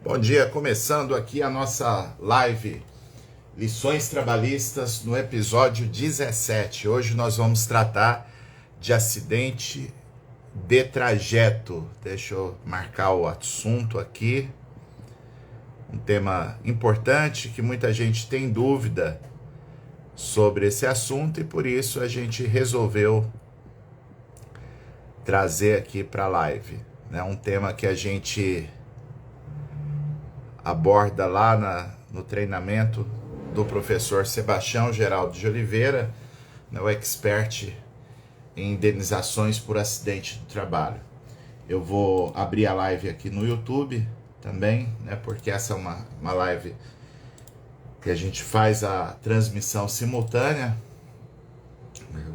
Bom dia, começando aqui a nossa live Lições Trabalhistas no episódio 17. Hoje nós vamos tratar de acidente de trajeto. Deixa eu marcar o assunto aqui. Um tema importante que muita gente tem dúvida sobre esse assunto e por isso a gente resolveu trazer aqui para a live. Um tema que a gente aborda lá no treinamento do professor Sebastião Geraldo de Oliveira, o expert em indenizações por acidente do trabalho. Eu vou abrir a live aqui no YouTube também, porque essa é uma live que a gente faz a transmissão simultânea.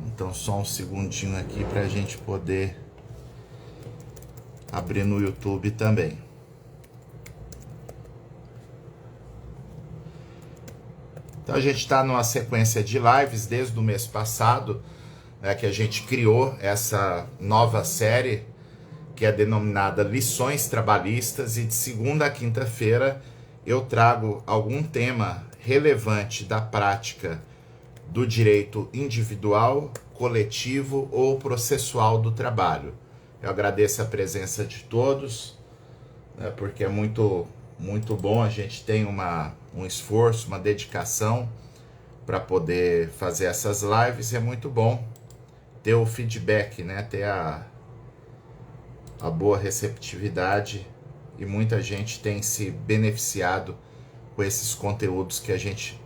Então só um segundinho aqui para a gente poder abrir no YouTube também. Então a gente está numa sequência de lives desde o mês passado, que a gente criou essa nova série que é denominada Lições Trabalhistas, e de segunda a quinta-feira eu trago algum tema relevante da prática do direito individual, coletivo ou processual do trabalho. Eu agradeço a presença de todos, porque é muito bom, a gente tem um esforço, uma dedicação para poder fazer essas lives. É muito bom ter o feedback, ter a boa receptividade, e muita gente tem se beneficiado com esses conteúdos que a gente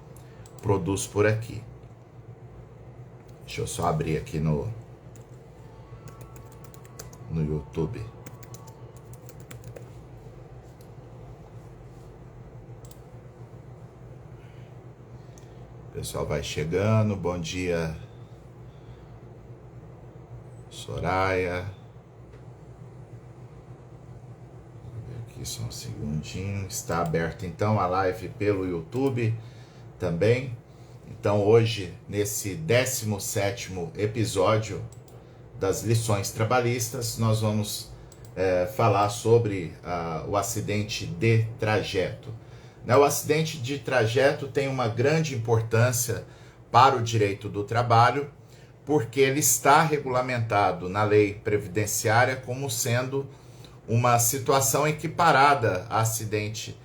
produz por aqui. Deixa eu só abrir aqui no YouTube. O pessoal vai chegando. Bom dia, Soraya. Aqui só um segundinho. Está aberta então a live pelo YouTube também. Então hoje, nesse 17º episódio das Lições Trabalhistas, nós vamos falar sobre o acidente de trajeto. O acidente de trajeto tem uma grande importância para o direito do trabalho, porque ele está regulamentado na lei previdenciária como sendo uma situação equiparada a acidente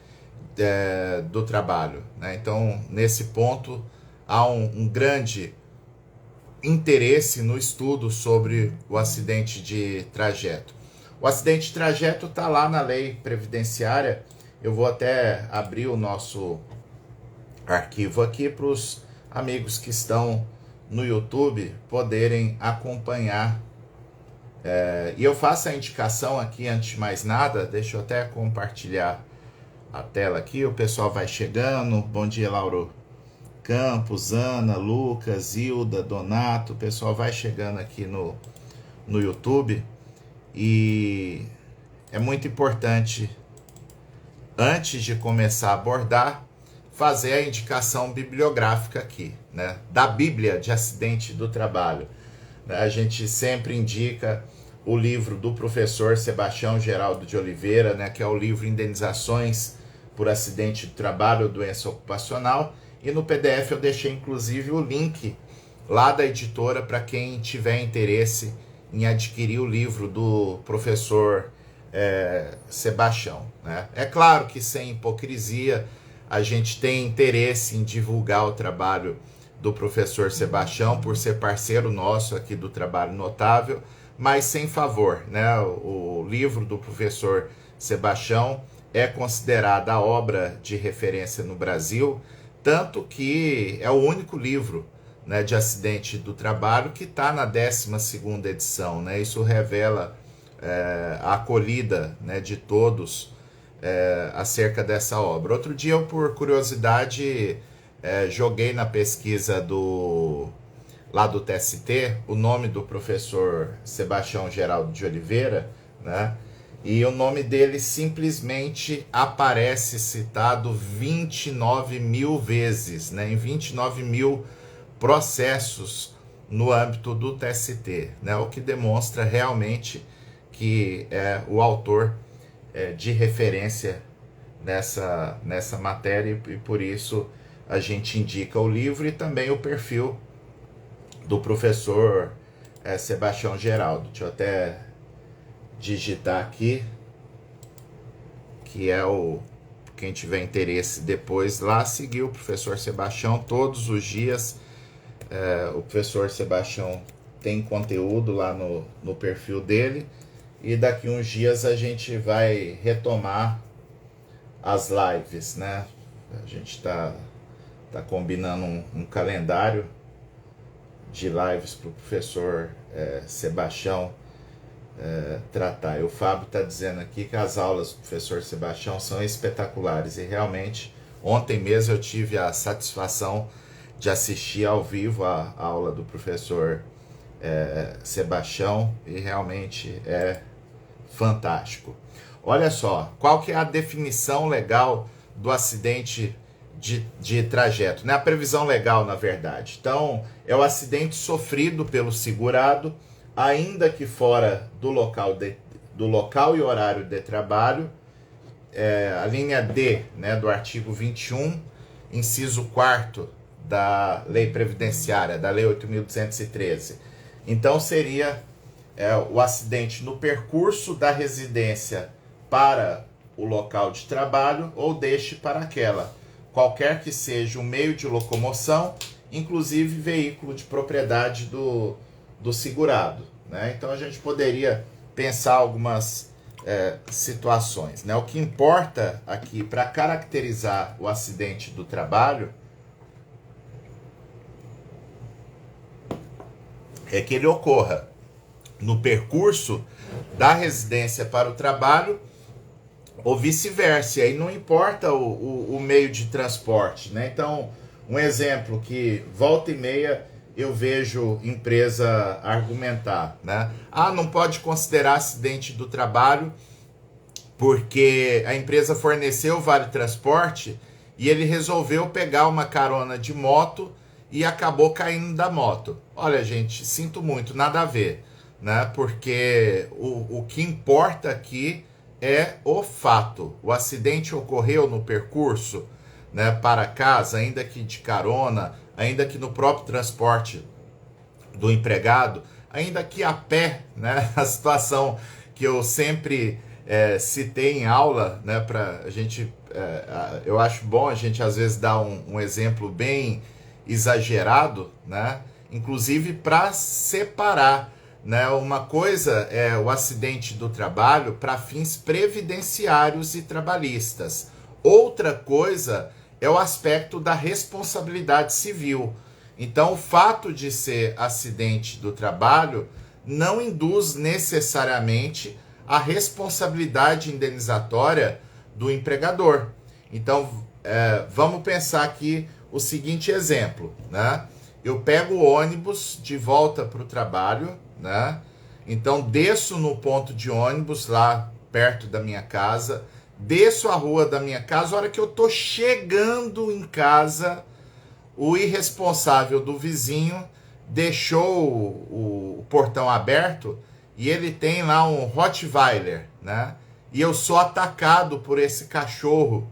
do trabalho. Então, nesse ponto, há um grande interesse no estudo sobre o acidente de trajeto. O acidente de trajeto está lá na lei previdenciária. Eu vou até abrir o nosso arquivo aqui para os amigos que estão no YouTube poderem acompanhar. E eu faço a indicação aqui, antes de mais nada, deixa eu até compartilhar a tela aqui, o pessoal vai chegando. Bom dia, Lauro Campos, Ana, Lucas, Hilda, Donato, o pessoal vai chegando aqui no YouTube. E é muito importante, antes de começar a abordar, fazer a indicação bibliográfica aqui, da Bíblia de Acidente do Trabalho. A gente sempre indica o livro do professor Sebastião Geraldo de Oliveira, que é o livro Indenizações por Acidente do Trabalho ou Doença Ocupacional, e no PDF eu deixei inclusive o link lá da editora para quem tiver interesse em adquirir o livro do professor Sebastião. É claro que sem hipocrisia, a gente tem interesse em divulgar o trabalho do professor Sebastião por ser parceiro nosso aqui do Trabalho Notável, mas sem favor, O livro do professor Sebastião é considerada a obra de referência no Brasil, tanto que é o único livro de acidente do trabalho que está na 12ª edição. Isso revela a acolhida de todos acerca dessa obra. Outro dia eu, por curiosidade, joguei na pesquisa lá do TST o nome do professor Sebastião Geraldo de Oliveira, e o nome dele simplesmente aparece citado 29 mil vezes, em 29 mil processos no âmbito do TST, o que demonstra realmente que é o autor de referência nessa matéria, e por isso a gente indica o livro e também o perfil do professor Sebastião Geraldo. Deixa eu até digitar aqui, que é quem tiver interesse depois lá, seguir o professor Sebastião todos os dias. O professor Sebastião tem conteúdo lá no perfil dele, e daqui uns dias a gente vai retomar as lives, né? A gente tá combinando um calendário de lives para o professor Sebastião tratar. E o Fábio está dizendo aqui que as aulas do professor Sebastião são espetaculares, e realmente ontem mesmo eu tive a satisfação de assistir ao vivo a aula do professor Sebastião, e realmente é fantástico. Olha só, qual que é a definição legal do acidente de trajeto, né? A previsão legal, na verdade. Então, é o acidente sofrido pelo segurado, ainda que fora do local e horário de trabalho. A linha D, né, do artigo 21, inciso 4º da Lei Previdenciária, da Lei 8.213. Então, seria o acidente no percurso da residência para o local de trabalho ou deste para aquela, qualquer que seja o meio de locomoção, inclusive veículo de propriedade do segurado, né? Então a gente poderia pensar algumas situações, né? O que importa aqui para caracterizar o acidente do trabalho é que ele ocorra no percurso da residência para o trabalho ou vice-versa. Aí não importa o meio de transporte, né? Então, um exemplo que volta e meia eu vejo empresa argumentar, né? Não pode considerar acidente do trabalho porque a empresa forneceu o vale transporte e ele resolveu pegar uma carona de moto e acabou caindo da moto. Olha, gente, sinto muito, nada a ver, né? Porque o que importa aqui é o fato. O acidente ocorreu no percurso, né, para casa, ainda que de carona, ainda que no próprio transporte do empregado, ainda que a pé, né? A situação que eu sempre citei em aula, né, para a gente, eu acho bom a gente às vezes dar um exemplo bem exagerado, né? Inclusive para separar, né? Uma coisa é o acidente do trabalho para fins previdenciários e trabalhistas. Outra coisa é o aspecto da responsabilidade civil. Então, o fato de ser acidente do trabalho não induz necessariamente a responsabilidade indenizatória do empregador. Então, vamos pensar aqui o seguinte exemplo, né? Eu pego o ônibus de volta para o trabalho, né? Então desço no ponto de ônibus lá perto da minha casa, desço a rua da minha casa, a hora que eu tô chegando em casa, o irresponsável do vizinho deixou o portão aberto e ele tem lá um Rottweiler, né? E eu sou atacado por esse cachorro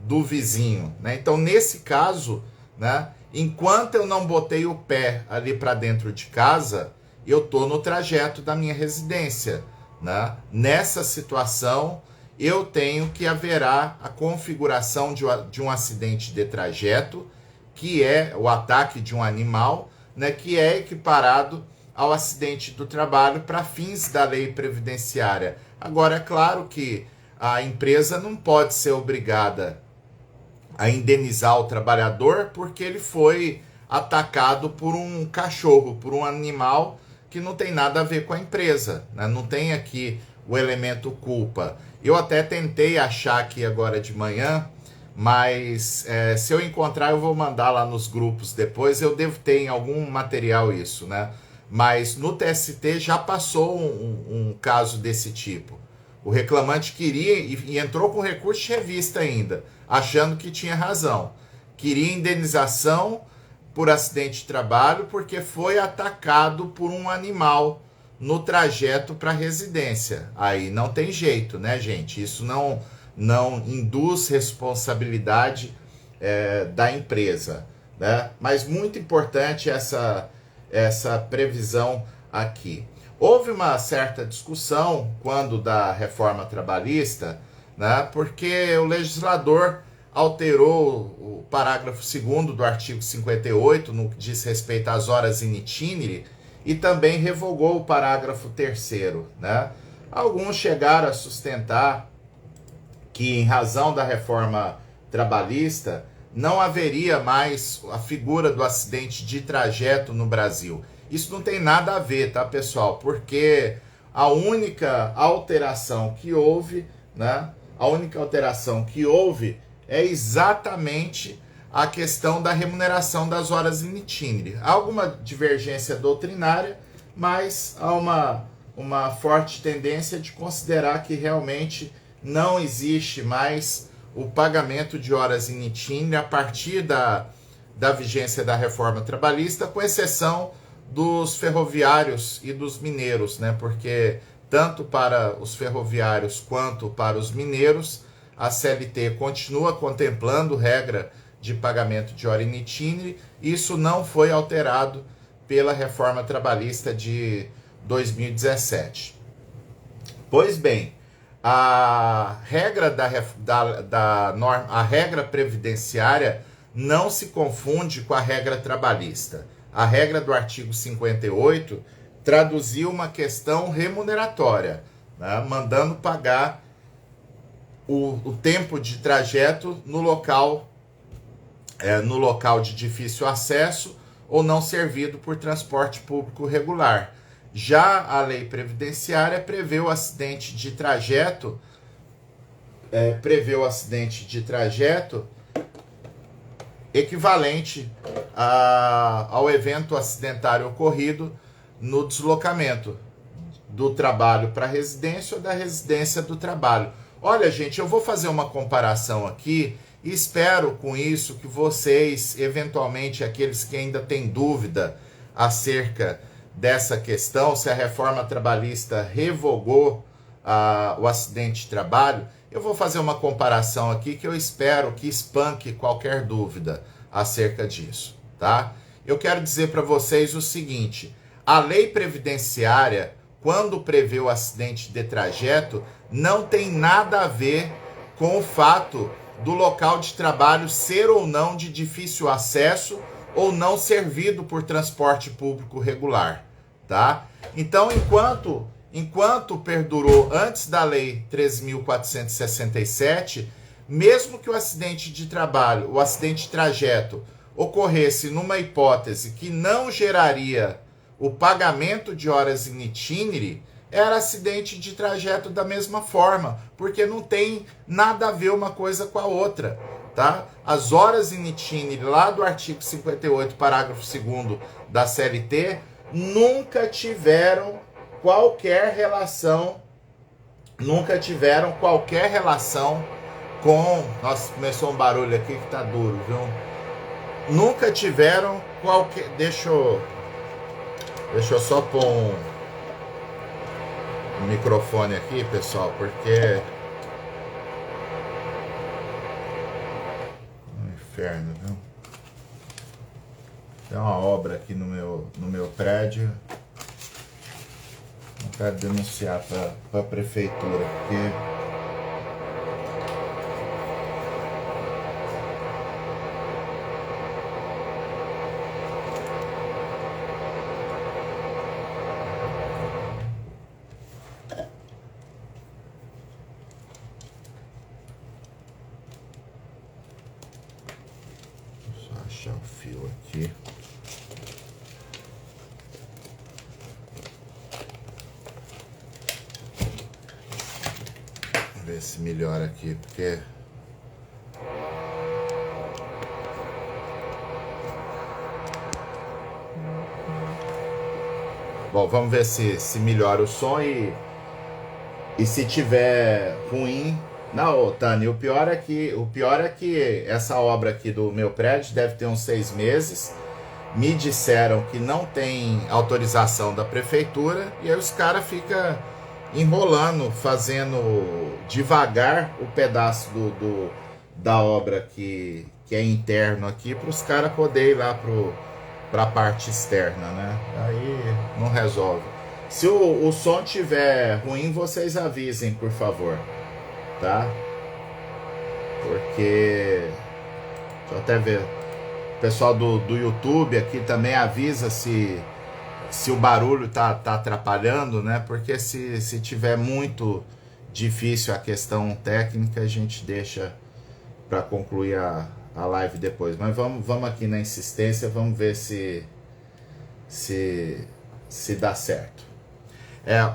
do vizinho, né? Então nesse caso, né, enquanto eu não botei o pé ali para dentro de casa, eu tô no trajeto da minha residência, né? Nessa situação, eu tenho que haverá a configuração de um acidente de trajeto, que é o ataque de um animal, né, que é equiparado ao acidente do trabalho para fins da lei previdenciária. Agora, é claro que a empresa não pode ser obrigada a indenizar o trabalhador porque ele foi atacado por um cachorro, por um animal que não tem nada a ver com a empresa, né? Não tem aqui o elemento culpa. Eu até tentei achar aqui agora de manhã, mas se eu encontrar eu vou mandar lá nos grupos depois, eu devo ter em algum material isso, né? Mas no TST já passou um caso desse tipo. O reclamante queria, e entrou com recurso de revista ainda, achando que tinha razão. Queria indenização por acidente de trabalho porque foi atacado por um animal no trajeto para a residência. Aí não tem jeito, né, gente? Isso não induz responsabilidade da empresa, né? Mas muito importante essa previsão aqui. Houve uma certa discussão quando da reforma trabalhista, né? Porque o legislador alterou o parágrafo 2º do artigo 58, no que diz respeito às horas in itinere, e também revogou o parágrafo 3º, né? Alguns chegaram a sustentar que, em razão da reforma trabalhista, não haveria mais a figura do acidente de trajeto no Brasil. Isso não tem nada a ver, tá, pessoal? Porque a única alteração que houve, né? A única alteração que houve é exatamente a questão da remuneração das horas in itinere. Há alguma divergência doutrinária, mas há uma forte tendência de considerar que realmente não existe mais o pagamento de horas in itinere a partir da vigência da reforma trabalhista, com exceção dos ferroviários e dos mineiros, né? Porque tanto para os ferroviários quanto para os mineiros, a CLT continua contemplando regra de pagamento de hora in itinere. Isso não foi alterado pela reforma trabalhista de 2017. Pois bem, a regra a regra previdenciária não se confunde com a regra trabalhista. A regra do artigo 58 traduziu uma questão remuneratória, né, mandando pagar o tempo de trajeto no local de difícil acesso ou não servido por transporte público regular. Já a lei previdenciária prevê o acidente de trajeto, equivalente ao evento acidentário ocorrido no deslocamento do trabalho para a residência ou da residência do trabalho. Olha, gente, eu vou fazer uma comparação aqui e espero com isso que vocês, eventualmente, aqueles que ainda têm dúvida acerca dessa questão, se a reforma trabalhista revogou o acidente de trabalho, eu vou fazer uma comparação aqui que eu espero que espanque qualquer dúvida acerca disso, tá? Eu quero dizer para vocês o seguinte: a lei previdenciária, quando prevê o acidente de trajeto, não tem nada a ver com o fato do local de trabalho ser ou não de difícil acesso ou não servido por transporte público regular, tá? Então, enquanto perdurou antes da lei 13.467, mesmo que o acidente de trabalho, o acidente de trajeto, ocorresse numa hipótese que não geraria o pagamento de horas in itinere, era acidente de trajeto da mesma forma, porque não tem nada a ver uma coisa com a outra, tá? As horas in itinere lá do artigo 58, parágrafo 2º da CLT, nunca tiveram qualquer relação com... Nossa, começou um barulho aqui que tá duro, viu? Nunca tiveram qualquer... Deixa eu só pôr um microfone aqui, pessoal, porque... Um inferno, viu? Tem uma obra aqui no meu prédio. Não quero denunciar para a prefeitura, porque... Deixa eu só achar o fio aqui. Ver se melhora aqui, porque bom, vamos ver se melhora o som e se tiver ruim. Não, Tânia, o pior é que essa obra aqui do meu prédio deve ter uns 6 meses. Me disseram que não tem autorização da prefeitura e aí os caras ficam enrolando, fazendo devagar o pedaço da obra que é interno aqui, para os caras poderem ir lá para a parte externa, né? Aí não resolve. Se o som tiver ruim, vocês avisem, por favor, tá? Porque deixa eu até ver. O pessoal do YouTube aqui também avisa se o barulho tá atrapalhando, né? Porque se tiver muito difícil a questão técnica, a gente deixa para concluir a live depois. Mas vamos aqui na insistência, vamos ver se dá certo.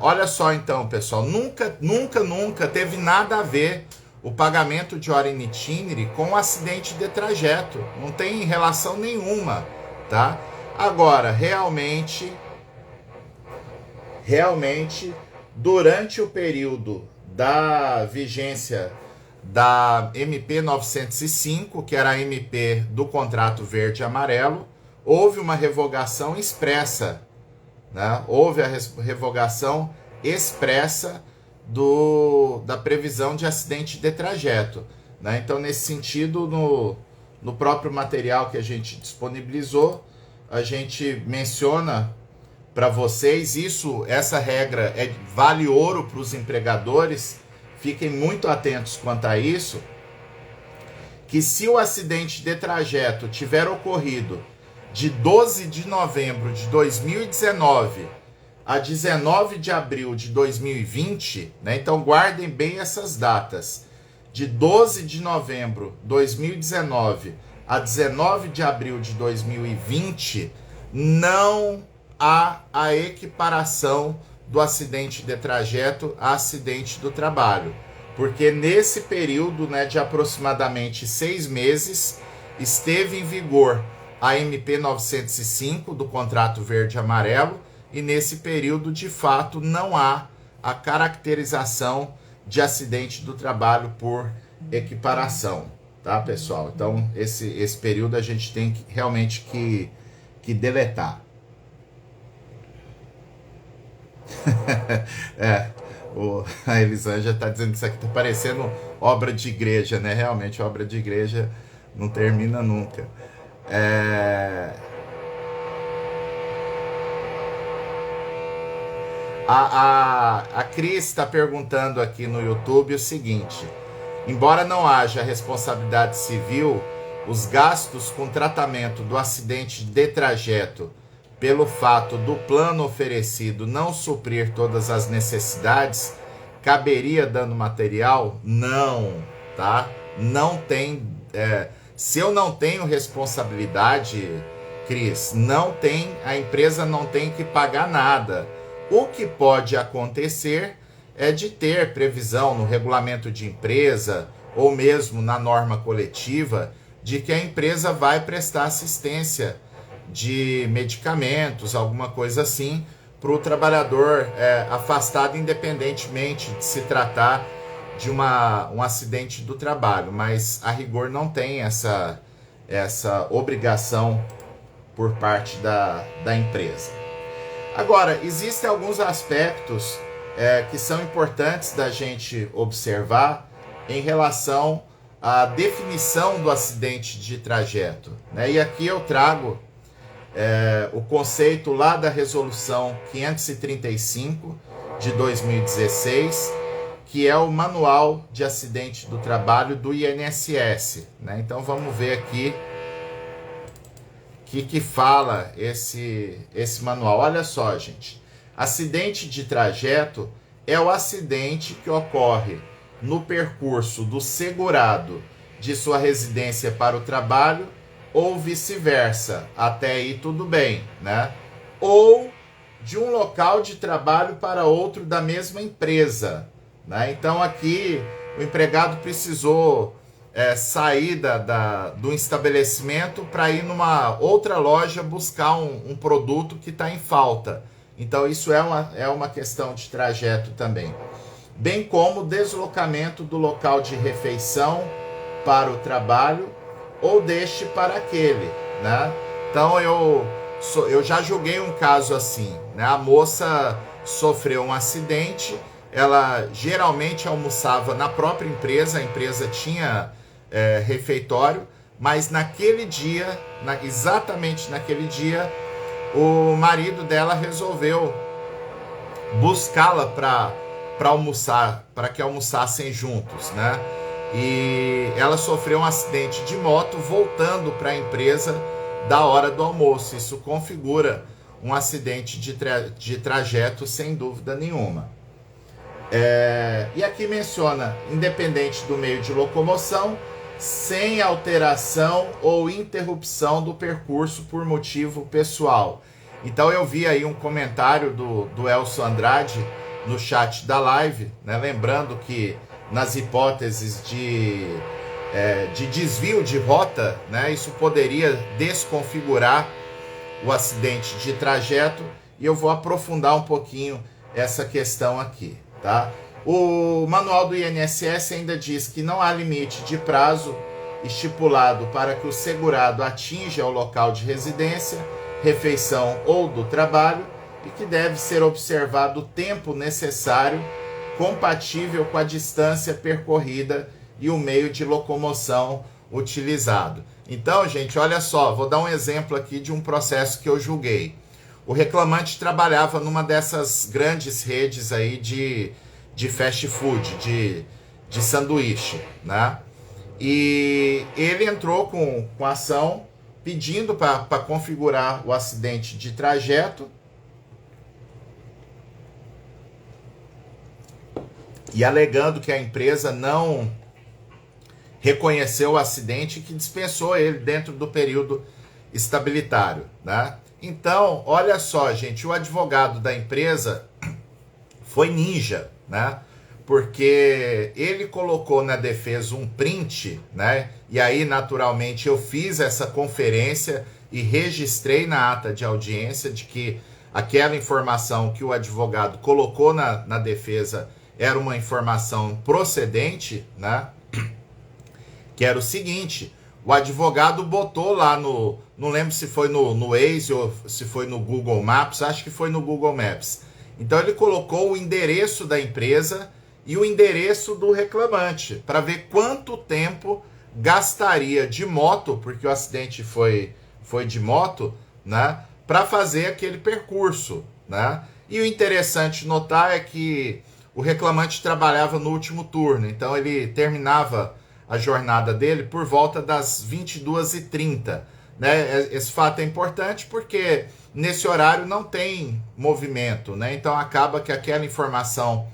Olha só então, pessoal, nunca teve nada a ver o pagamento de hora in itinere com o acidente de trajeto. Não tem relação nenhuma, tá? Agora, realmente, durante o período da vigência da MP 905, que era a MP do contrato verde e amarelo, houve uma revogação expressa, né? Houve a revogação expressa da previsão de acidente de trajeto, né? Então, nesse sentido, no próprio material que a gente disponibilizou, a gente menciona para vocês essa regra vale ouro para os empregadores. Fiquem muito atentos quanto a isso, que se o acidente de trajeto tiver ocorrido de 12 de novembro de 2019 a 19 de abril de 2020, né? Então guardem bem essas datas, de 12 de novembro de 2019 a 19 de abril de 2020, não há a equiparação do acidente de trajeto a acidente do trabalho, porque nesse período, né, de aproximadamente 6 meses, esteve em vigor a MP 905 do contrato verde e amarelo, e nesse período, de fato, não há a caracterização de acidente do trabalho por equiparação, tá, pessoal? Então, esse período a gente tem realmente que deletar. A Elisângela está dizendo que isso aqui está parecendo obra de igreja, né? Realmente, obra de igreja não termina nunca. A Cris está perguntando aqui no YouTube o seguinte: embora não haja responsabilidade civil, os gastos com tratamento do acidente de trajeto pelo fato do plano oferecido não suprir todas as necessidades, caberia dano material? Não, tá? Não tem. Se eu não tenho responsabilidade, Cris, a empresa não tem que pagar nada. O que pode acontecer é de ter previsão no regulamento de empresa ou mesmo na norma coletiva de que a empresa vai prestar assistência de medicamentos, alguma coisa assim, para o trabalhador afastado, independentemente de se tratar de um acidente do trabalho. Mas a rigor não tem essa obrigação por parte da empresa. Agora, existem alguns aspectos que são importantes da gente observar em relação à definição do acidente de trajeto, né? E aqui eu trago o conceito lá da resolução 535 de 2016, que é o manual de acidente do trabalho do INSS, né? Então vamos ver aqui que fala esse manual. Olha só, gente. Acidente de trajeto é o acidente que ocorre no percurso do segurado de sua residência para o trabalho ou vice-versa. Até aí tudo bem, né? Ou de um local de trabalho para outro da mesma empresa, né? Então aqui o empregado precisou sair do estabelecimento para ir numa outra loja buscar um produto que está em falta. Então isso é uma questão de trajeto também. Bem como deslocamento do local de refeição para o trabalho ou deste para aquele, né? Então eu já julguei um caso assim, né? A moça sofreu um acidente, ela geralmente almoçava na própria empresa, a empresa tinha refeitório, mas naquele dia, exatamente naquele dia, o marido dela resolveu buscá-la para almoçar, para que almoçassem juntos, né? E ela sofreu um acidente de moto voltando para a empresa da hora do almoço. Isso configura um acidente de trajeto sem dúvida nenhuma. E aqui menciona, independente do meio de locomoção, sem alteração ou interrupção do percurso por motivo pessoal. Então eu vi aí um comentário do Elcio Andrade no chat da live, né, lembrando que nas hipóteses de desvio de rota, né, isso poderia desconfigurar o acidente de trajeto, e eu vou aprofundar um pouquinho essa questão aqui, tá? O manual do INSS ainda diz que não há limite de prazo estipulado para que o segurado atinja o local de residência, refeição ou do trabalho, e que deve ser observado o tempo necessário compatível com a distância percorrida e o meio de locomoção utilizado. Então, gente, olha só, vou dar um exemplo aqui de um processo que eu julguei. O reclamante trabalhava numa dessas grandes redes aí de fast food, de sanduíche, né? E ele entrou com ação pedindo para configurar o acidente de trajeto e alegando que a empresa não reconheceu o acidente e que dispensou ele dentro do período estabilitário, né? Então, olha só, gente, o advogado da empresa foi ninja, né? Porque ele colocou na defesa um print, né? E aí, naturalmente, eu fiz essa conferência e registrei na ata de audiência de que aquela informação que o advogado colocou na defesa era uma informação procedente, né? Que era o seguinte: o advogado botou lá não lembro se foi no Waze ou se foi no Google Maps, acho que foi no Google Maps. Então ele colocou o endereço da empresa e o endereço do reclamante, para ver quanto tempo gastaria de moto, porque o acidente foi de moto, né, para fazer aquele percurso, né? E o interessante notar é que o reclamante trabalhava no último turno, então ele terminava a jornada dele por volta das 22h30, né? Esse fato é importante porque nesse horário não tem movimento, né? Então acaba que aquela informação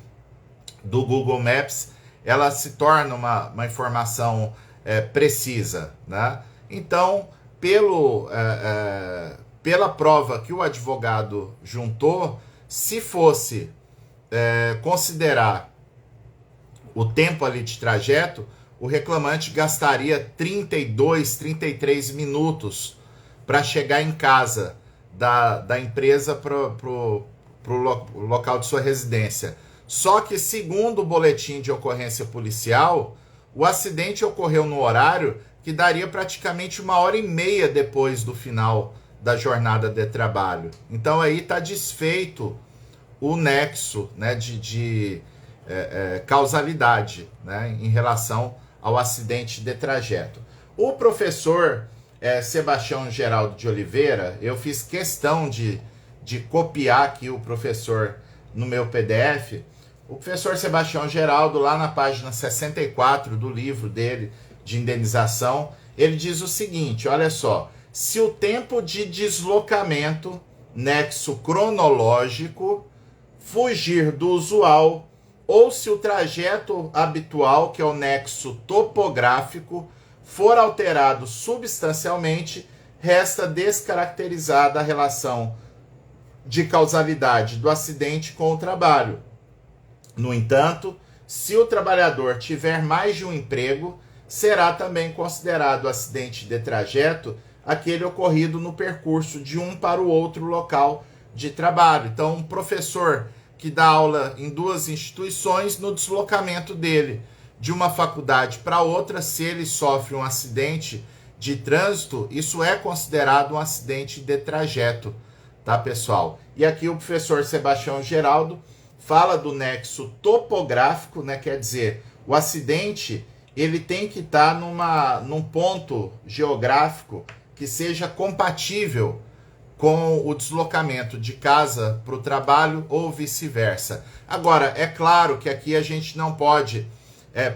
do Google Maps, ela se torna uma informação precisa, né? Então, pela prova que o advogado juntou, se fosse considerar o tempo ali de trajeto, o reclamante gastaria 33 minutos para chegar em casa da empresa para o local de sua residência. Só que, segundo o boletim de ocorrência policial, o acidente ocorreu no horário que daria praticamente 1h30 depois do final da jornada de trabalho. Então aí está desfeito o nexo, né, de causalidade, né, em relação ao acidente de trajeto. O professor Sebastião Geraldo de Oliveira, eu fiz questão de copiar aqui o professor no meu PDF. O professor Sebastião Geraldo, lá na página 64 do livro dele de indenização, ele diz o seguinte, olha só: se o tempo de deslocamento, nexo cronológico, fugir do usual, ou se o trajeto habitual, que é o nexo topográfico, for alterado substancialmente, resta descaracterizada a relação de causalidade do acidente com o trabalho. No entanto, se o trabalhador tiver mais de um emprego, será também considerado acidente de trajeto aquele ocorrido no percurso de um para o outro local de trabalho. Então, um professor que dá aula em duas instituições, no deslocamento dele de uma faculdade para outra, se ele sofre um acidente de trânsito, isso é considerado um acidente de trajeto, tá, pessoal? E aqui o professor Sebastião Geraldo fala do nexo topográfico, né? Quer dizer, o acidente ele tem que estar num ponto geográfico que seja compatível com o deslocamento de casa para o trabalho ou vice-versa. Agora, é claro que aqui a gente não pode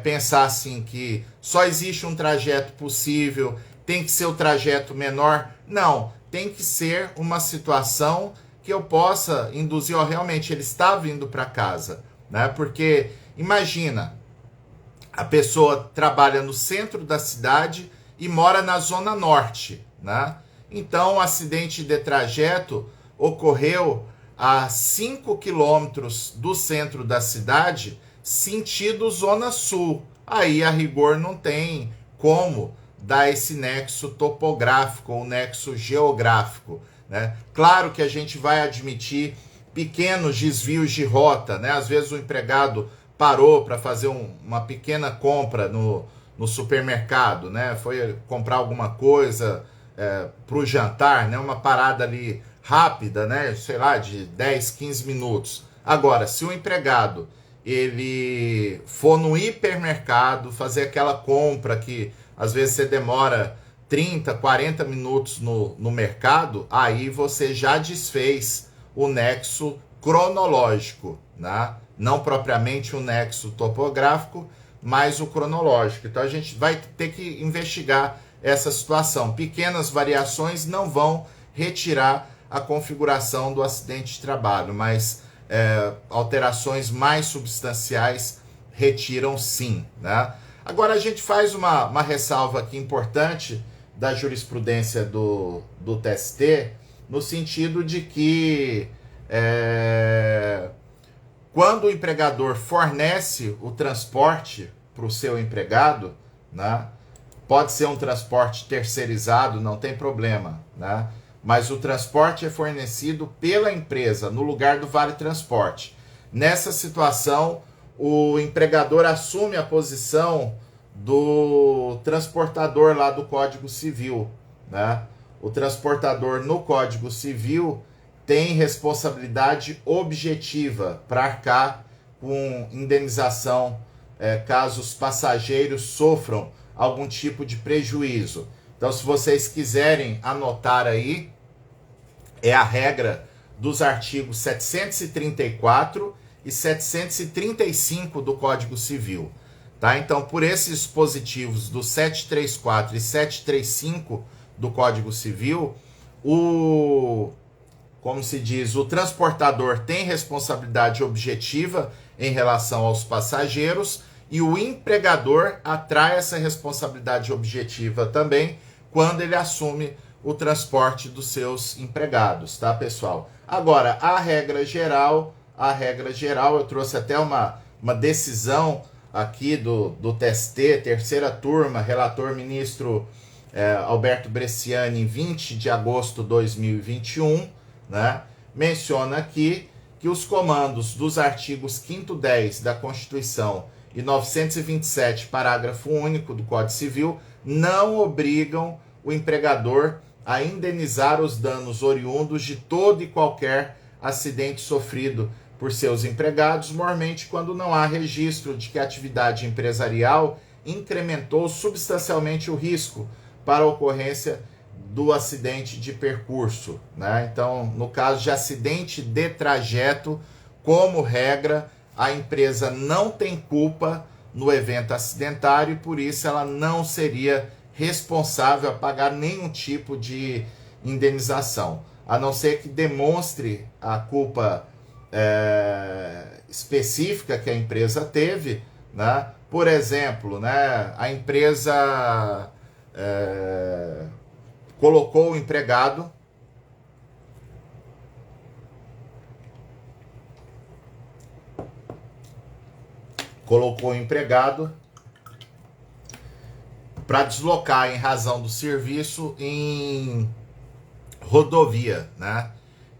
pensar assim que só existe um trajeto possível, tem que ser o trajeto menor. Não, tem que ser uma situação que eu possa induzir, ó, realmente ele está vindo para casa, né? Porque imagina, a pessoa trabalha no centro da cidade e mora na zona norte, né? Então, o acidente de trajeto ocorreu a 5 quilômetros do centro da cidade, sentido zona sul. Aí, a rigor, não tem como dar esse nexo topográfico ou nexo geográfico, né? Claro que a gente vai admitir pequenos desvios de rota, né? Às vezes o empregado parou para fazer uma pequena compra no supermercado, né? Foi comprar alguma coisa para o jantar, né? Uma parada ali rápida, né? Sei lá, de 10, 15 minutos. Agora, se o empregado ele for no hipermercado fazer aquela compra que às vezes você demora 30, 40 minutos no mercado, aí você já desfez o nexo cronológico, né? Não propriamente o nexo topográfico, mas o cronológico. Então a gente vai ter que investigar essa situação. Pequenas variações não vão retirar a configuração do acidente de trabalho, mas alterações mais substanciais retiram sim, né? Agora a gente faz uma ressalva aqui importante da jurisprudência do TST, no sentido de que quando o empregador fornece o transporte para o seu empregado, né, pode ser um transporte terceirizado, não tem problema, né, mas o transporte é fornecido pela empresa no lugar do vale transporte. Nessa situação, o empregador assume a posição do transportador lá do Código Civil, né? O transportador no Código Civil tem responsabilidade objetiva para arcar com indenização caso os passageiros sofram algum tipo de prejuízo. Então, se vocês quiserem anotar aí, é a regra dos artigos 734 e 735 do Código Civil. Tá? Então, por esses dispositivos do 734 e 735 do Código Civil, como se diz, o transportador tem responsabilidade objetiva em relação aos passageiros e o empregador atrai essa responsabilidade objetiva também quando ele assume o transporte dos seus empregados, tá, pessoal? Agora, a regra geral, eu trouxe até uma decisão aqui do TST, terceira turma, relator ministro Alberto Bresciani, em 20 de agosto de 2021, né, menciona aqui que os comandos dos artigos 5º 10 da Constituição e 927, parágrafo único do Código Civil, não obrigam o empregador a indenizar os danos oriundos de todo e qualquer acidente sofrido por seus empregados, mormente quando não há registro de que a atividade empresarial incrementou substancialmente o risco para a ocorrência do acidente de percurso, né? Então, no caso de acidente de trajeto, como regra, a empresa não tem culpa no evento acidentário e por isso ela não seria responsável a pagar nenhum tipo de indenização, a não ser que demonstre a culpa específica que a empresa teve, né? Por exemplo, né, a empresa colocou o empregado para deslocar em razão do serviço em rodovia, né?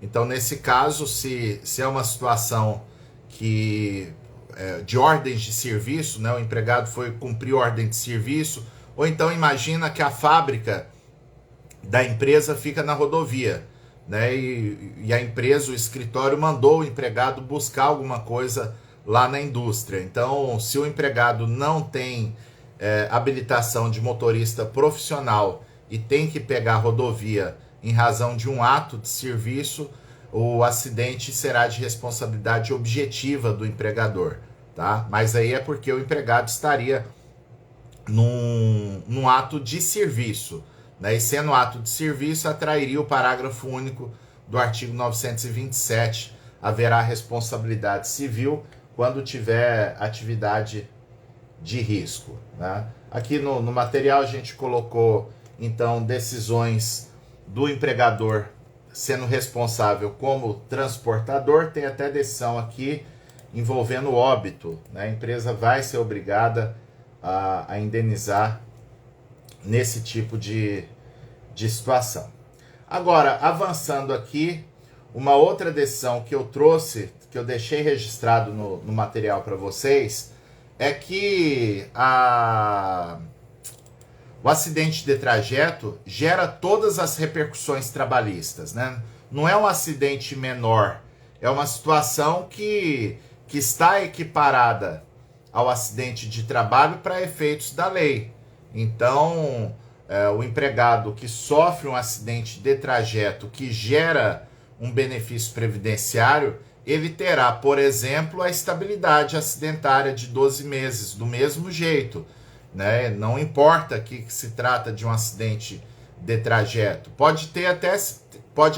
Então, nesse caso, se é uma situação que de ordens de serviço, né? O empregado foi cumprir ordem de serviço, ou então imagina que a fábrica da empresa fica na rodovia. né? E a empresa, o escritório, mandou o empregado buscar alguma coisa lá na indústria. Então, se o empregado não tem habilitação de motorista profissional e tem que pegar a rodovia em razão de um ato de serviço, o acidente será de responsabilidade objetiva do empregador, tá? Mas aí é porque o empregado estaria num ato de serviço, né? E sendo um ato de serviço, atrairia o parágrafo único do artigo 927, haverá responsabilidade civil quando tiver atividade de risco, né? Aqui no material a gente colocou, então, decisões do empregador sendo responsável como transportador. Tem até decisão aqui envolvendo óbito, né? A empresa vai ser obrigada a indenizar nesse tipo de situação. Agora, avançando aqui, uma outra decisão que eu trouxe, que eu deixei registrado no material para vocês, é que o acidente de trajeto gera todas as repercussões trabalhistas, né? Não é um acidente menor, é uma situação que está equiparada ao acidente de trabalho para efeitos da lei. Então, o empregado que sofre um acidente de trajeto que gera um benefício previdenciário, ele terá, por exemplo, a estabilidade acidentária de 12 meses, do mesmo jeito, né? Não importa que se trata de um acidente de trajeto. Pode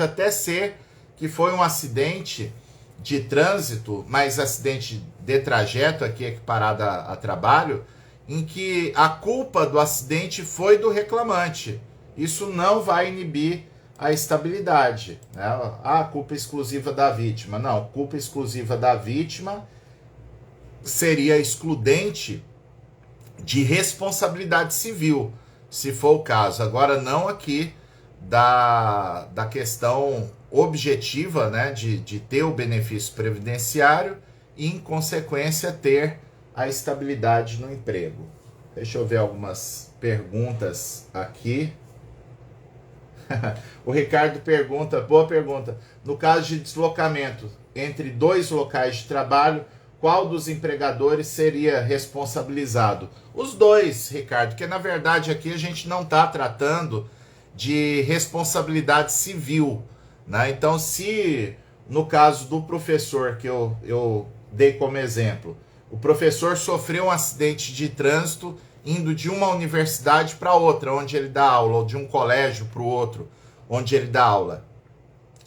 até ser que foi um acidente de trânsito, mas acidente de trajeto, aqui equiparado a trabalho, em que a culpa do acidente foi do reclamante. Isso não vai inibir a estabilidade, né? A culpa exclusiva da vítima. Não, culpa exclusiva da vítima seria excludente de responsabilidade civil, se for o caso. Agora, não aqui da questão objetiva, né, de ter o benefício previdenciário e, em consequência, ter a estabilidade no emprego. Deixa eu ver algumas perguntas aqui. O Ricardo pergunta, boa pergunta, no caso de deslocamento entre dois locais de trabalho, qual dos empregadores seria responsabilizado? Os dois, Ricardo, porque na verdade aqui a gente não está tratando de responsabilidade civil, né? Então, se no caso do professor que eu dei como exemplo, o professor sofreu um acidente de trânsito indo de uma universidade para outra, onde ele dá aula, ou de um colégio para o outro, onde ele dá aula.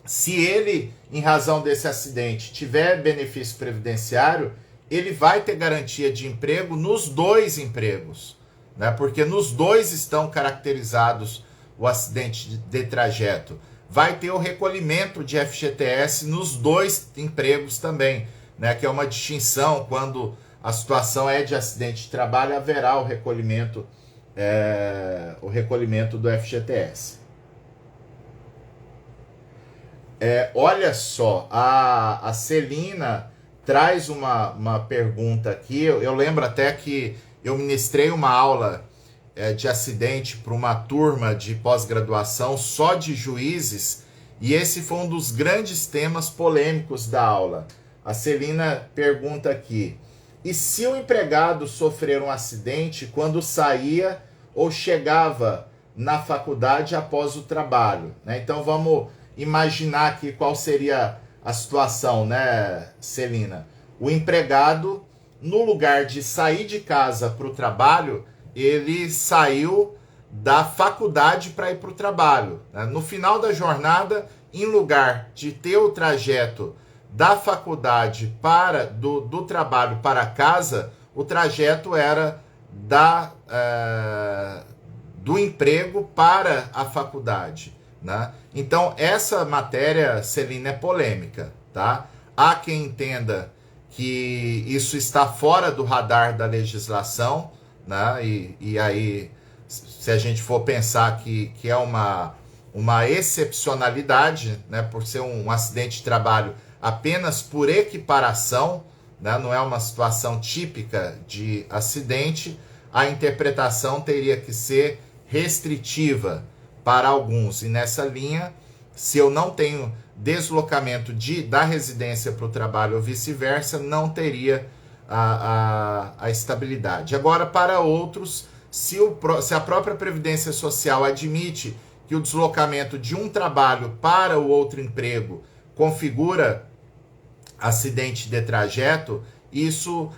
Se ele, em razão desse acidente, tiver benefício previdenciário, ele vai ter garantia de emprego nos dois empregos, né? Porque nos dois estão caracterizados o acidente de trajeto. Vai ter o recolhimento de FGTS nos dois empregos também, né? Que é uma distinção. Quando a situação é de acidente de trabalho, haverá o recolhimento do FGTS. Olha só, a Celina traz uma pergunta aqui. Eu lembro até que eu ministrei uma aula de acidente para uma turma de pós-graduação só de juízes, e esse foi um dos grandes temas polêmicos da aula. A Celina pergunta aqui: e se o empregado sofrer um acidente quando saía ou chegava na faculdade após o trabalho, né? Então vamos imaginar aqui qual seria a situação, né, Celina? O empregado, no lugar de sair de casa para o trabalho, ele saiu da faculdade para ir para o trabalho, né? No final da jornada, em lugar de ter o trajeto da faculdade do trabalho para casa, o trajeto era do emprego para a faculdade, né? Então, essa matéria, Celina, é polêmica, tá? Há quem entenda que isso está fora do radar da legislação, né? E aí, se a gente for pensar que é uma excepcionalidade, né? Por ser um acidente de trabalho apenas por equiparação, né? Não é uma situação típica de acidente, a interpretação teria que ser restritiva para alguns. E nessa linha, Se eu não tenho deslocamento da residência para o trabalho ou vice-versa, não teria a estabilidade. Agora, para outros, se a própria Previdência Social admite que o deslocamento de um trabalho para o outro emprego configura acidente de trajeto, isso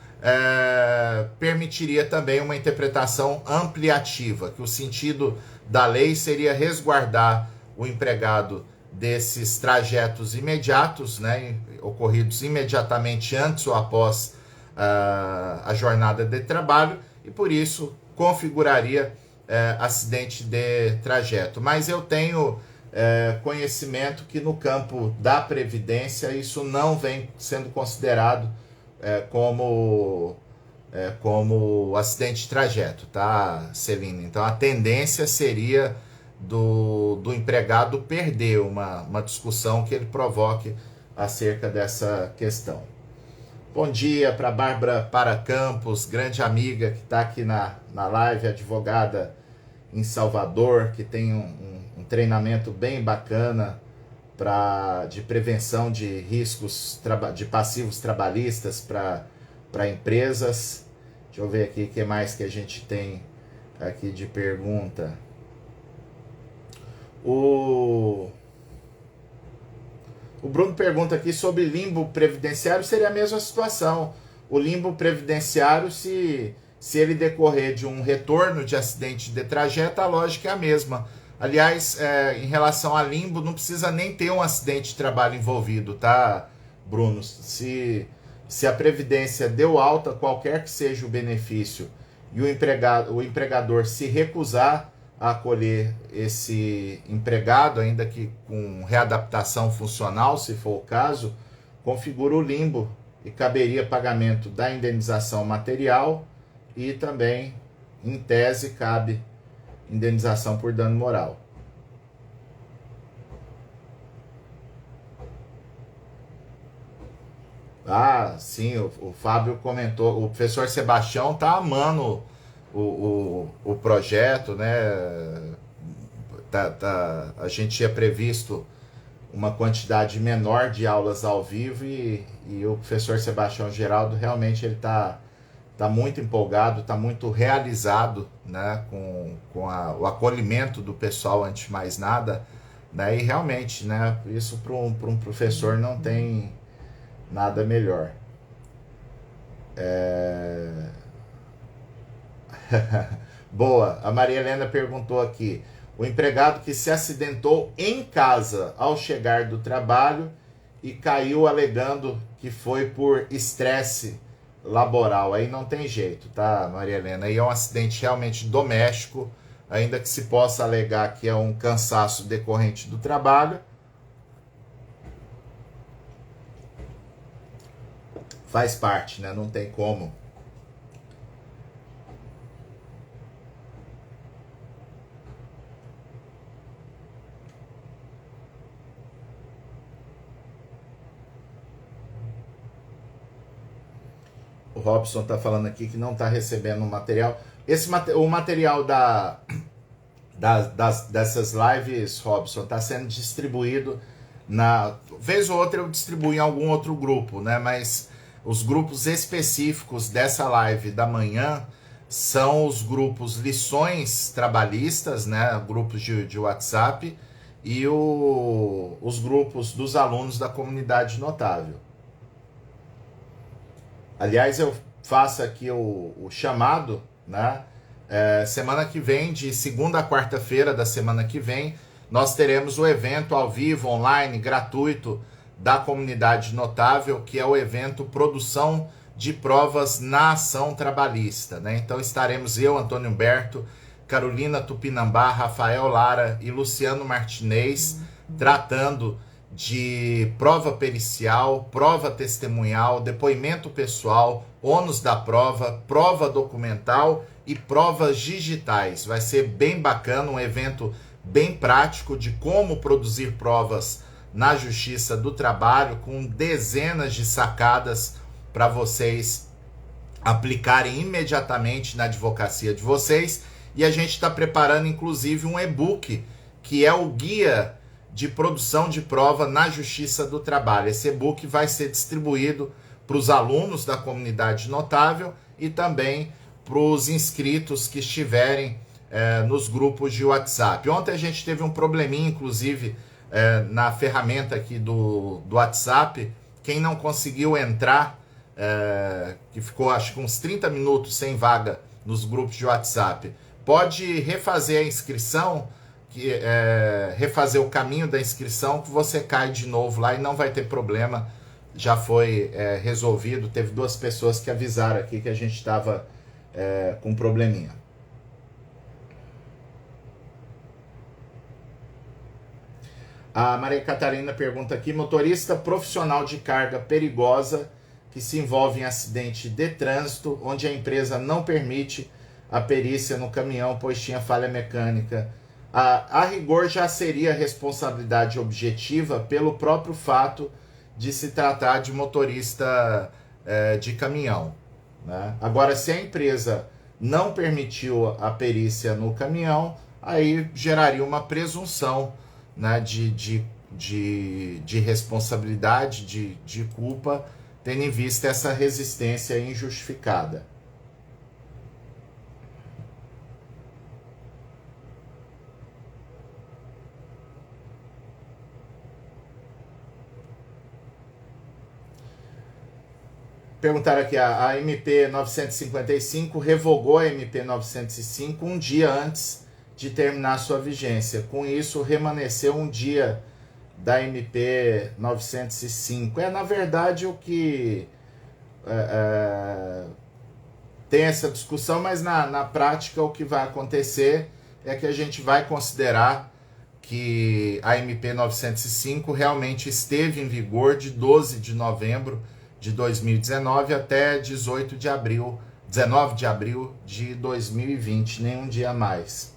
permitiria também uma interpretação ampliativa, que o sentido da lei seria resguardar o empregado desses trajetos imediatos, né, ocorridos imediatamente antes ou após a jornada de trabalho, e por isso configuraria acidente de trajeto. Mas eu tenho conhecimento que no campo da Previdência isso não vem sendo considerado como acidente de trajeto, tá, Celina? Então a tendência seria do empregado perder uma discussão que ele provoque acerca dessa questão. Bom dia para Bárbara Paracampos, grande amiga que está aqui na live, advogada em Salvador, que tem um treinamento bem bacana de prevenção de riscos de passivos trabalhistas para empresas. Deixa eu ver aqui o que mais que a gente tem aqui de pergunta. O Bruno pergunta aqui sobre limbo previdenciário, seria a mesma situação. O limbo previdenciário, se ele decorrer de um retorno de acidente de trajeto, a lógica é a mesma. Aliás, em relação a limbo, não precisa nem ter um acidente de trabalho envolvido, tá, Bruno? Se a Previdência deu alta, qualquer que seja o benefício, e o empregador se recusar a acolher esse empregado, ainda que com readaptação funcional, se for o caso, configura o limbo e caberia pagamento da indenização material e também, em tese, cabe indenização por dano moral. Ah, sim, o Fábio comentou, o professor Sebastião tá amando o projeto, né? A gente tinha previsto uma quantidade menor de aulas ao vivo e o professor Sebastião Geraldo realmente ele tá muito empolgado, está muito realizado, né, com o acolhimento do pessoal antes de mais nada, né, e realmente, né, isso para um professor não tem nada melhor. Boa, a Maria Helena perguntou aqui, o empregado que se acidentou em casa ao chegar do trabalho e caiu alegando que foi por estresse laboral, aí não tem jeito, tá, Maria Helena? Aí é um acidente realmente doméstico, ainda que se possa alegar que é um cansaço decorrente do trabalho. Faz parte, né? Não tem como. O Robson está falando aqui que não está recebendo o material. O material dessas lives, Robson, está sendo distribuído vez ou outra eu distribuo em algum outro grupo, né? Mas os grupos específicos dessa live da manhã são os grupos lições trabalhistas, né? Grupos de WhatsApp e os grupos dos alunos da comunidade notável. Aliás, eu faço aqui o chamado, né? Semana que vem, de segunda a quarta-feira da semana que vem, nós teremos o evento ao vivo, online, gratuito, da comunidade notável, que é o evento Produção de Provas na Ação Trabalhista, né? Então estaremos eu, Antônio Humberto, Carolina Tupinambá, Rafael Lara e Luciano Martinez tratando de prova pericial, prova testemunhal, depoimento pessoal, ônus da prova, prova documental e provas digitais. Vai ser bem bacana, um evento bem prático de como produzir provas na Justiça do Trabalho, com dezenas de sacadas para vocês aplicarem imediatamente na advocacia de vocês. E a gente está preparando inclusive um e-book, que é o guia de produção de prova na Justiça do Trabalho. Esse e-book vai ser distribuído para os alunos da comunidade notável e também para os inscritos que estiverem nos grupos de WhatsApp. Ontem a gente teve um probleminha, inclusive, na ferramenta aqui do WhatsApp. Quem não conseguiu entrar, que ficou acho que uns 30 minutos sem vaga nos grupos de WhatsApp, pode refazer a inscrição, refazer o caminho da inscrição, que você cai de novo lá e não vai ter problema. Já foi resolvido. Teve 2 pessoas que avisaram aqui que a gente estava com um probleminha. A Maria Catarina pergunta aqui: motorista profissional de carga perigosa que se envolve em acidente de trânsito, onde a empresa não permite a perícia no caminhão, pois tinha falha mecânica. A rigor já seria responsabilidade objetiva pelo próprio fato de se tratar de motorista de caminhão, né? Agora, se a empresa não permitiu a perícia no caminhão, aí geraria uma presunção, né, de responsabilidade, de culpa, tendo em vista essa resistência injustificada. Perguntaram aqui, a MP 955 revogou a MP 905 um dia antes de terminar sua vigência. Com isso, remanesceu um dia da MP 905. Na verdade, o que tem essa discussão, mas na prática o que vai acontecer é que a gente vai considerar que a MP 905 realmente esteve em vigor de 12 de novembro de 2019 até 19 de abril de 2020, nem um dia a mais.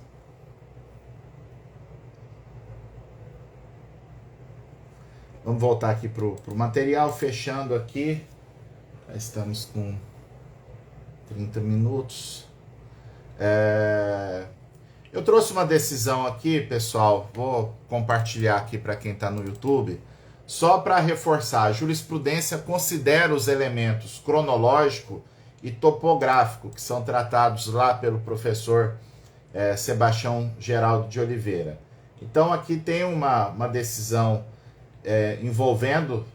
Vamos voltar aqui para o material, fechando aqui. Já estamos com 30 minutos. Eu trouxe uma decisão aqui, pessoal, vou compartilhar aqui para quem está no YouTube, só para reforçar. A jurisprudência considera os elementos cronológico e topográfico que são tratados lá pelo professor Sebastião Geraldo de Oliveira. Então aqui tem uma decisão envolvendo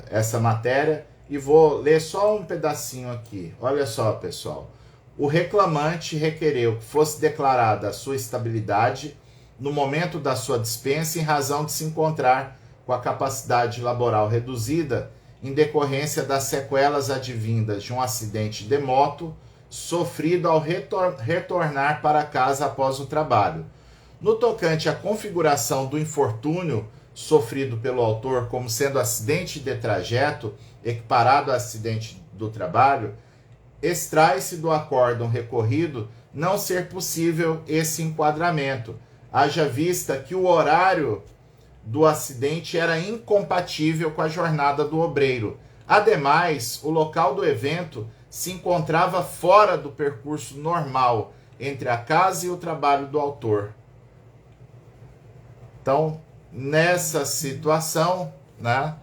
essa matéria e vou ler só um pedacinho aqui. Olha só, pessoal. O reclamante requereu que fosse declarada a sua estabilidade no momento da sua dispensa em razão de se encontrar com a capacidade laboral reduzida em decorrência das sequelas advindas de um acidente de moto sofrido ao retornar para casa após o trabalho. No tocante à configuração do infortúnio sofrido pelo autor como sendo acidente de trajeto equiparado a acidente do trabalho, extrai-se do acórdão recorrido não ser possível esse enquadramento, haja vista que o horário do acidente era incompatível com a jornada do obreiro. Ademais, o local do evento se encontrava fora do percurso normal entre a casa e o trabalho do autor. Então, nessa situação, né,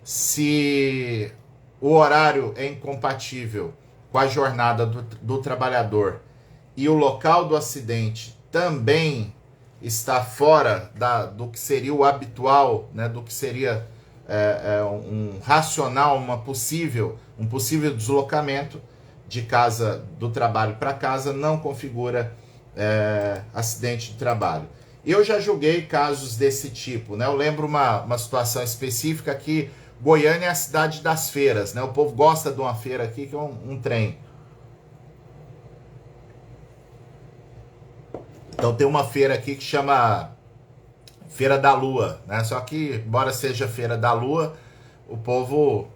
se o horário é incompatível com a jornada do trabalhador e o local do acidente também está fora do que seria o habitual, né, do que seria um racional, um possível deslocamento de casa, do trabalho para casa, não configura acidente de trabalho. Eu já julguei casos desse tipo, né? Eu lembro uma situação específica aqui. Goiânia é a cidade das feiras, né? O povo gosta de uma feira aqui que é um trem. Então tem uma feira aqui que chama Feira da Lua, né? Só que, embora seja Feira da Lua, o povo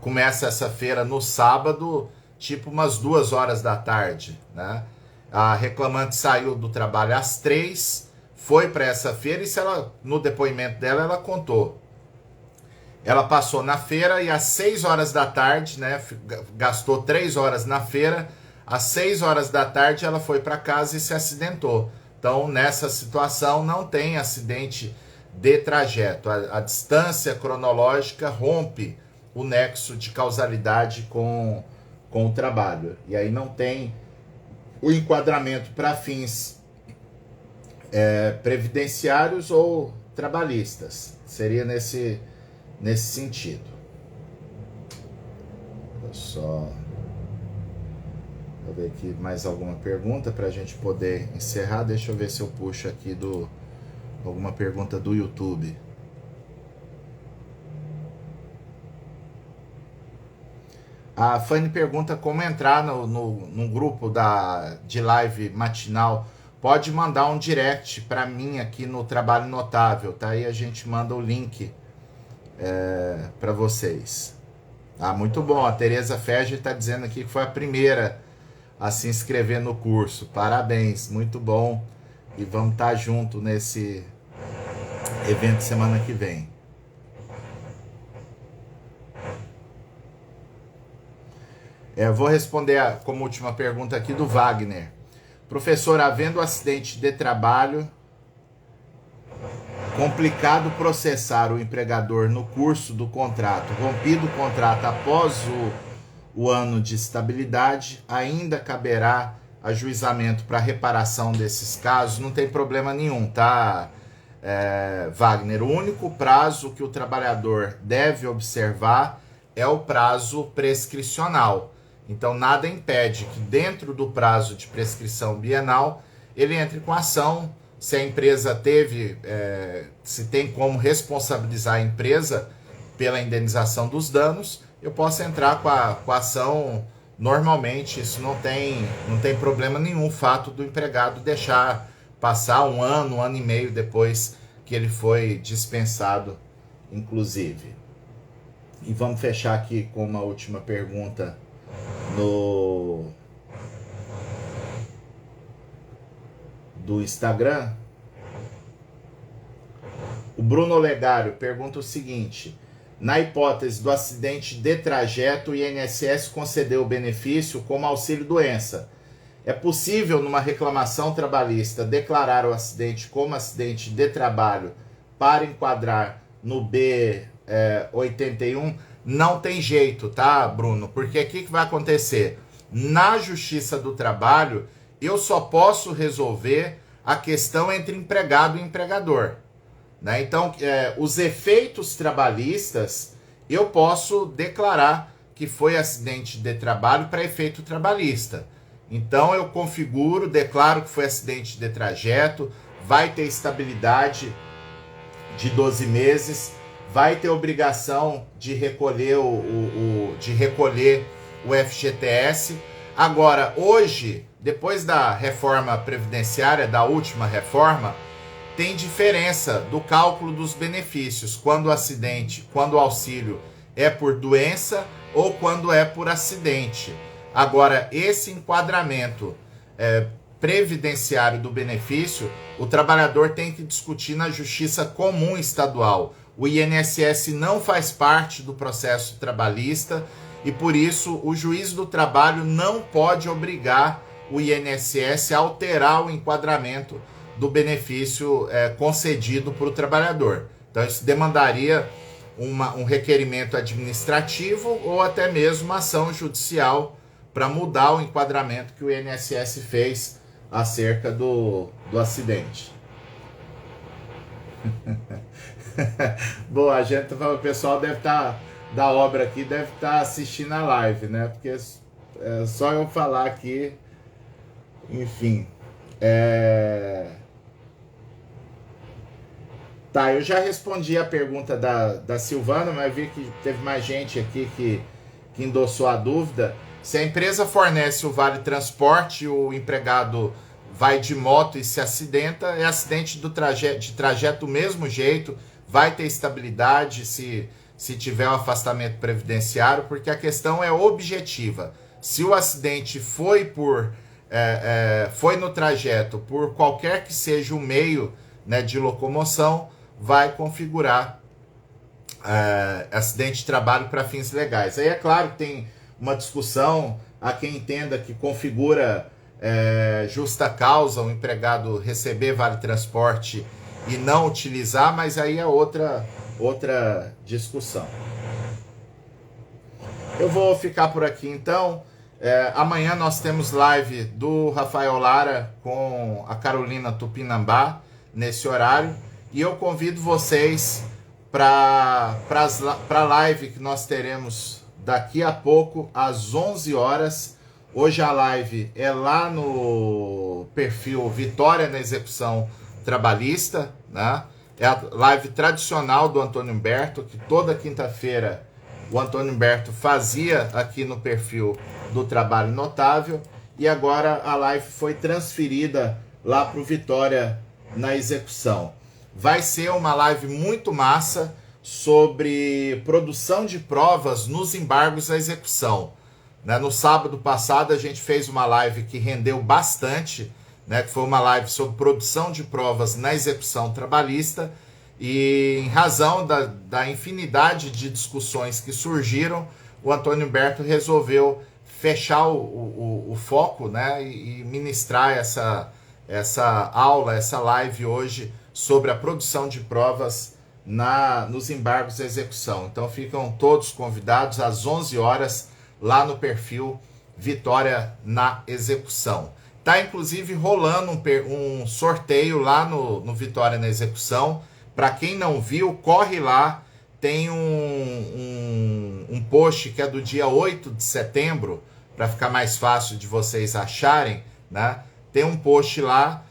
começa essa feira no sábado, tipo umas 2 horas da tarde, né? A reclamante saiu do trabalho às 3, foi para essa feira e no depoimento dela ela contou. Ela passou na feira e às 6 horas da tarde, né, gastou 3 horas na feira, às 6 horas da tarde ela foi para casa e se acidentou. Então, nessa situação, não tem acidente de trajeto. A distância cronológica rompe o nexo de causalidade com o trabalho. E aí não tem o enquadramento para fins previdenciários ou trabalhistas. Seria nesse sentido. Vou ver aqui mais alguma pergunta para a gente poder encerrar. Deixa eu ver se eu puxo aqui alguma pergunta do YouTube. A Fanny pergunta como entrar no grupo de live matinal. Pode mandar um direct para mim aqui no Trabalho Notável, tá? Aí a gente manda o link para vocês. Muito bom. A Tereza Ferger está dizendo aqui que foi a primeira a se inscrever no curso. Parabéns, muito bom. E vamos estar junto nesse evento semana que vem. Eu vou responder como última pergunta aqui do Wagner. Professor, havendo acidente de trabalho, complicado processar o empregador no curso do contrato, rompido o contrato após o ano de estabilidade, ainda caberá ajuizamento para reparação desses casos? Não tem problema nenhum, tá, Wagner? O único prazo que o trabalhador deve observar é o prazo prescricional. Então, nada impede que dentro do prazo de prescrição bienal ele entre com ação. Se a empresa se tem como responsabilizar a empresa pela indenização dos danos, eu posso entrar com a ação normalmente. Isso não tem problema nenhum, o fato do empregado deixar passar um ano e meio depois que ele foi dispensado, inclusive. E vamos fechar aqui com uma última pergunta do Instagram. O Bruno Legário pergunta o seguinte: na hipótese do acidente de trajeto, o INSS concedeu o benefício como auxílio-doença. É possível, numa reclamação trabalhista, declarar o acidente como acidente de trabalho para enquadrar no B81? Não tem jeito, tá, Bruno? Porque o que vai acontecer? Na Justiça do Trabalho, eu só posso resolver a questão entre empregado e empregador, né? Então, os efeitos trabalhistas, eu posso declarar que foi acidente de trabalho para efeito trabalhista. Então, eu configuro, declaro que foi acidente de trajeto, vai ter estabilidade de 12 meses, vai ter obrigação de recolher o FGTS. Agora, hoje, depois da reforma previdenciária, da última reforma, tem diferença do cálculo dos benefícios, quando o auxílio é por doença ou quando é por acidente. Agora, esse enquadramento previdenciário do benefício, o trabalhador tem que discutir na Justiça Comum Estadual. O INSS não faz parte do processo trabalhista e, por isso, o juiz do trabalho não pode obrigar o INSS a alterar o enquadramento do benefício concedido para o trabalhador. Então, isso demandaria um requerimento administrativo ou até mesmo uma ação judicial para mudar o enquadramento que o INSS fez acerca do acidente. Bom, o pessoal deve estar da obra aqui, deve estar assistindo a live, né? Porque é só eu falar aqui, enfim. Tá, eu já respondi a pergunta da Silvana, mas vi que teve mais gente aqui que endossou a dúvida. Se a empresa fornece o vale transporte e o empregado vai de moto e se acidenta, é acidente de trajeto do mesmo jeito, vai ter estabilidade se tiver um afastamento previdenciário, porque a questão é objetiva. Se o acidente foi foi no trajeto, por qualquer que seja o meio, né, de locomoção, vai configurar acidente de trabalho para fins legais. Aí é claro que tem uma discussão, há quem entenda que configura justa causa o empregado receber vale transporte e não utilizar, mas aí é outra discussão. Eu vou ficar por aqui então. Amanhã nós temos live do Rafael Lara com a Carolina Tupinambá nesse horário, e eu convido vocês para a live que nós teremos daqui a pouco às 11 horas. Hoje a live é lá no perfil Vitória na Execução Trabalhista, né? É a live tradicional do Antônio Humberto, que toda quinta-feira o Antônio Humberto fazia aqui no perfil do Trabalho Notável, e agora a live foi transferida lá para o Vitória na Execução. Vai ser uma live muito massa sobre produção de provas nos embargos à execução. No sábado passado a gente fez uma live que rendeu bastante, que foi uma live sobre produção de provas na execução trabalhista, e em razão da infinidade de discussões que surgiram, o Antônio Humberto resolveu fechar o foco, e ministrar essa aula, essa live hoje sobre a produção de provas nos embargos à execução. Então ficam todos convidados às 11 horas lá no perfil Vitória na Execução. Tá inclusive rolando um sorteio lá no Vitória na Execução. Para quem não viu, corre lá, tem um post que é do dia 8 de setembro, para ficar mais fácil de vocês acharem, né? Tem um post lá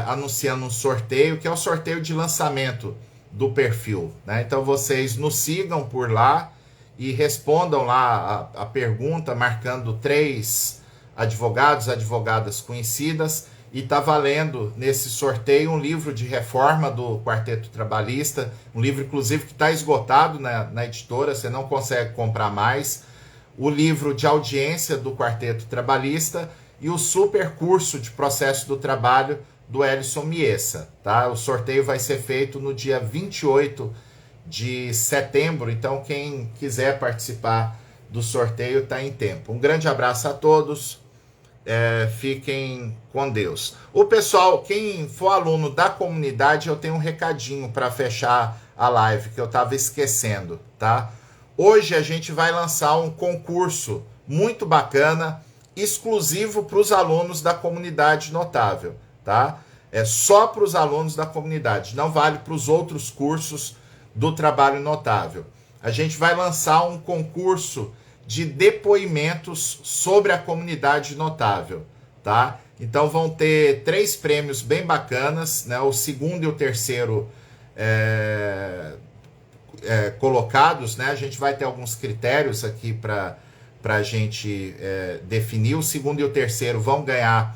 anunciando um sorteio, que é o sorteio de lançamento do perfil, né? Então vocês nos sigam por lá e respondam lá a pergunta, marcando 3 advogados, advogadas conhecidas, e tá valendo nesse sorteio um livro de reforma do Quarteto Trabalhista, um livro inclusive que está esgotado na editora, você não consegue comprar mais, o livro de audiência do Quarteto Trabalhista e o super curso de processo do trabalho do Elison Miessa, tá? O sorteio vai ser feito no dia 28 de setembro, então quem quiser participar do sorteio está em tempo. Um grande abraço a todos. Fiquem com Deus. O pessoal, quem for aluno da comunidade, eu tenho um recadinho para fechar a live que eu estava esquecendo, tá? Hoje a gente vai lançar um concurso muito bacana, exclusivo para os alunos da comunidade notável, tá? É só para os alunos da comunidade, não vale para os outros cursos do Trabalho Notável. A gente vai lançar um concurso de depoimentos sobre a comunidade notável, tá? Então vão ter 3 prêmios bem bacanas, né? O segundo e o terceiro colocados, né? A gente vai ter alguns critérios aqui para a gente definir. O segundo e o terceiro vão ganhar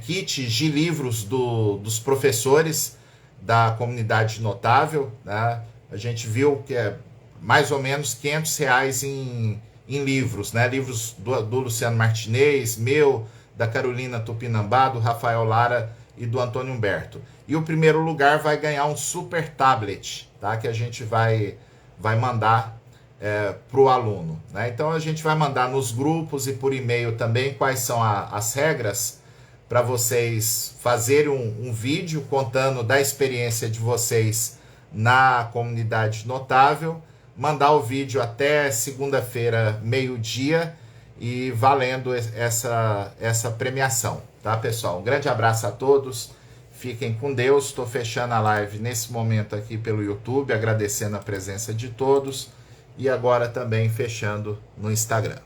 kits de livros dos professores da comunidade notável, né? A gente viu que é mais ou menos R$500 em livros, né? Livros do Luciano Martinez, meu, da Carolina Tupinambá, do Rafael Lara e do Antônio Humberto. E o primeiro lugar vai ganhar um super tablet, tá? Que a gente vai mandar para o aluno, né? Então a gente vai mandar nos grupos e por e-mail também quais são as regras para vocês fazerem um vídeo contando da experiência de vocês na comunidade notável, mandar o vídeo até segunda-feira, meio-dia, e valendo essa premiação, tá, pessoal? Um grande abraço a todos, fiquem com Deus. Estou fechando a live nesse momento aqui pelo YouTube, agradecendo a presença de todos, e agora também fechando no Instagram.